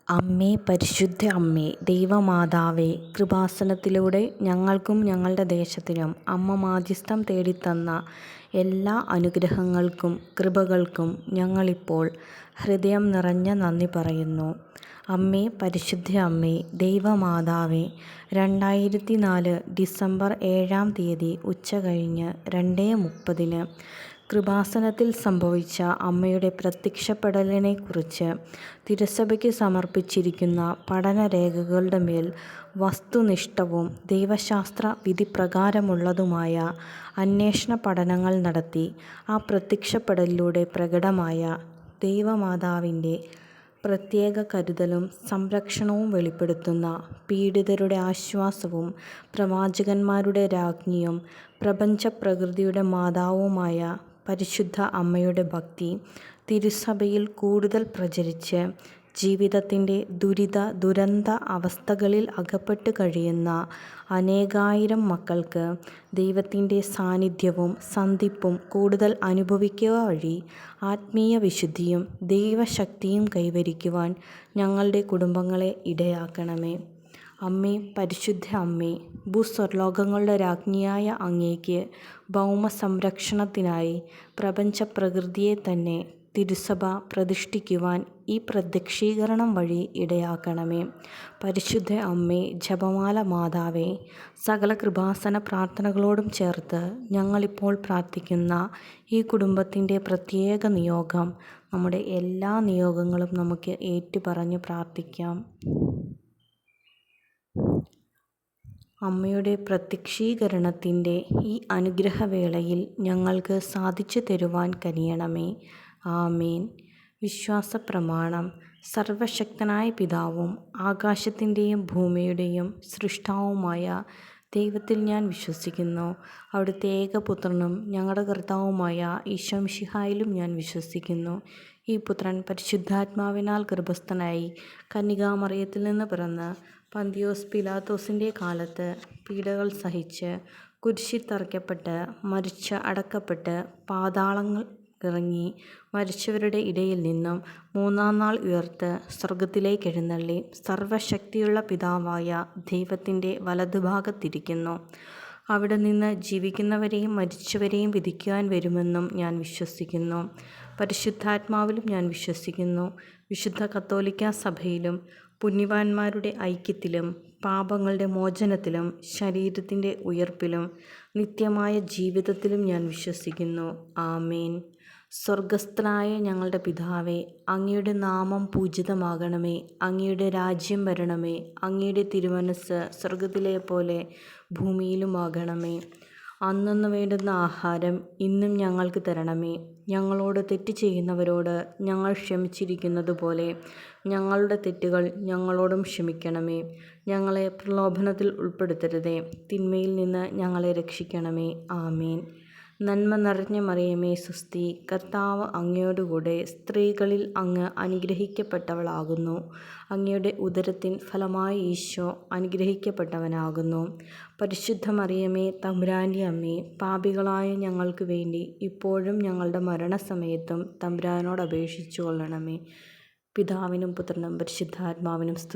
അമ്മേ, പരിശുദ്ധ അമ്മേ, ദൈവമാതാവേ, കൃപാസനത്തിലൂടെ ഞങ്ങൾക്കും ഞങ്ങളുടെ ദേശത്തിനും അമ്മ മാധ്യസ്ഥം തേടിത്തന്ന എല്ലാ അനുഗ്രഹങ്ങൾക്കും കൃപകൾക്കും ഞങ്ങളിപ്പോൾ ഹൃദയം നിറഞ്ഞ നന്ദി പറയുന്നു. അമ്മേ, പരിശുദ്ധ അമ്മേ, ദൈവമാതാവേ, 2004 ഡിസംബർ 7 ഉച്ചകഴിഞ്ഞ് 2:30 കൃപാസനത്തിൽ സംഭവിച്ച അമ്മയുടെ പ്രത്യക്ഷപ്പെടലിനെക്കുറിച്ച് തിരുസഭയ്ക്ക് സമർപ്പിച്ചിരിക്കുന്ന പഠനരേഖകളുടെ മേൽ വസ്തുനിഷ്ഠവും ദൈവശാസ്ത്ര വിധിപ്രകാരമുള്ളതുമായ അന്വേഷണ പഠനങ്ങൾ നടത്തി ആ പ്രത്യക്ഷപ്പെടലിലൂടെ പ്രകടമായ ദൈവമാതാവിൻ്റെ പ്രത്യേക കരുതലും സംരക്ഷണവും വെളിപ്പെടുത്തുന്ന പീഡിതരുടെ ആശ്വാസവും പ്രവാചകന്മാരുടെ രാജ്ഞിയും പ്രപഞ്ചപ്രകൃതിയുടെ മാതാവുമായ പരിശുദ്ധ അമ്മയുടെ ഭക്തി തിരുസഭയിൽ കൂടുതൽ പ്രചരിച്ച് ജീവിതത്തിൻ്റെ ദുരന്ത അവസ്ഥകളിൽ അകപ്പെട്ട് കഴിയുന്ന അനേകായിരം മക്കൾക്ക് ദൈവത്തിൻ്റെ സാന്നിധ്യവും സന്ധിപ്പും കൂടുതൽ അനുഭവിക്കുക വഴി ആത്മീയ വിശുദ്ധിയും ദൈവശക്തിയും കൈവരിക്കുവാൻ ഞങ്ങളുടെ കുടുംബങ്ങളെ ഇടയാക്കണമേ. അമ്മേ, പരിശുദ്ധ അമ്മേ, ഭൂസ്വർലോകങ്ങളുടെ രാജ്ഞിയായ അങ്ങേക്ക് ഭൗമ സംരക്ഷണത്തിനായി പ്രപഞ്ചപ്രകൃതിയെ തന്നെ തിരുസഭ പ്രതിഷ്ഠിക്കുവാൻ ഈ പ്രത്യക്ഷീകരണം വഴി ഇടയാക്കണമേ. പരിശുദ്ധ അമ്മേ, ജപമാല മാതാവേ, സകല കൃപാസന പ്രാർത്ഥനകളോടും ചേർത്ത് ഞങ്ങളിപ്പോൾ പ്രാർത്ഥിക്കുന്ന ഈ കുടുംബത്തിൻ്റെ പ്രത്യേക നിയോഗം, നമ്മുടെ എല്ലാ നിയോഗങ്ങളും നമുക്ക് ഏറ്റുപറഞ്ഞ് പ്രാർത്ഥിക്കാം. അമ്മയുടെ പ്രത്യക്ഷീകരണത്തിൻ്റെ ഈ അനുഗ്രഹവേളയിൽ ഞങ്ങൾക്ക് സാധിച്ചു തരുവാൻ കനിയണമേ. ആമേൻ. വിശ്വാസപ്രമാണം. സർവശക്തനായ പിതാവും ആകാശത്തിൻ്റെയും ഭൂമിയുടെയും സൃഷ്ടാവുമായ ദൈവത്തിൽ ഞാൻ വിശ്വസിക്കുന്നു. അവിടുത്തെ ഏകപുത്രനും ഞങ്ങളുടെ കർത്താവുമായ ഈശോമിശിഹായിലും ഞാൻ വിശ്വസിക്കുന്നു. ഈ പുത്രൻ പരിശുദ്ധാത്മാവിനാൽ ഗർഭസ്ഥനായി കന്യകാമറിയത്തിൽ നിന്ന് പിറന്ന് പന്തിയോസ് പിലാത്തോസിൻ്റെ കാലത്ത് പീഡകൾ സഹിച്ച് കുരിശിൽ തറയ്ക്കപ്പെട്ട് മരിച്ച് അടക്കപ്പെട്ട് പാതാളങ്ങൾ ഇറങ്ങി മരിച്ചവരുടെ ഇടയിൽ നിന്നും 3-ാം നാൾ ഉയർത്ത് സ്വർഗത്തിലേക്ക് എഴുന്നള്ളി സർവശക്തിയുള്ള പിതാവായ ദൈവത്തിൻ്റെ വലതുഭാഗത്തിരിക്കുന്നു. അവിടെ നിന്ന് ജീവിക്കുന്നവരെയും മരിച്ചവരെയും വിധിക്കുവാൻ വരുമെന്നും ഞാൻ വിശ്വസിക്കുന്നു. പരിശുദ്ധാത്മാവിലും ഞാൻ വിശ്വസിക്കുന്നു. വിശുദ്ധ കത്തോലിക്കാ സഭയിലും പുണ്യവാന്മാരുടെ ഐക്യത്തിലും പാപങ്ങളുടെ മോചനത്തിലും ശരീരത്തിൻ്റെ ഉയിർപ്പിലും നിത്യമായ ജീവിതത്തിലും ഞാൻ വിശ്വസിക്കുന്നു. ആമേൻ. സ്വർഗസ്ഥനായ ഞങ്ങളുടെ പിതാവേ, അങ്ങയുടെ നാമം പൂജിതമാകണമേ. അങ്ങയുടെ രാജ്യം വരണമേ. അങ്ങയുടെ തിരുമനസ്സ് സ്വർഗത്തിലെ പോലെ ഭൂമിയിലുമാകണമേ. അന്നന്ന് വേണ്ടുന്ന ആഹാരം ഇന്നും ഞങ്ങൾക്ക് തരണമേ. ഞങ്ങളോട് തെറ്റ് ചെയ്യുന്നവരോട് ഞങ്ങൾ ക്ഷമിച്ചിരിക്കുന്നത് പോലെ ഞങ്ങളുടെ തെറ്റുകൾ ഞങ്ങളോടും ക്ഷമിക്കണമേ. ഞങ്ങളെ പ്രലോഭനത്തിൽ ഉൾപ്പെടുത്തരുതേ, തിന്മയിൽ നിന്ന് ഞങ്ങളെ രക്ഷിക്കണമേ. ആമേൻ. നന്മ നിറഞ്ഞ മറിയമേ, സ്വസ്തി, കർത്താവ് അങ്ങയോടുകൂടെ സ്ത്രീകളിൽ അങ്ങ് അനുഗ്രഹിക്കപ്പെട്ടവളാകുന്നു. അങ്ങയുടെ ഉദരത്തിൻ ഫലമായ ഈശോ അനുഗ്രഹിക്കപ്പെട്ടവനാകുന്നു. പരിശുദ്ധ മറിയമേ, തമ്പുരാൻ്റെ അമ്മേ, പാപികളായ ഞങ്ങൾക്ക് വേണ്ടി ഇപ്പോഴും ഞങ്ങളുടെ മരണസമയത്തും തമ്പുരാനോട് അപേക്ഷിച്ചു കൊള്ളണമേ. പിതാവിനും പുത്രനും പരിശുദ്ധാത്മാവിനും സ്തുതി.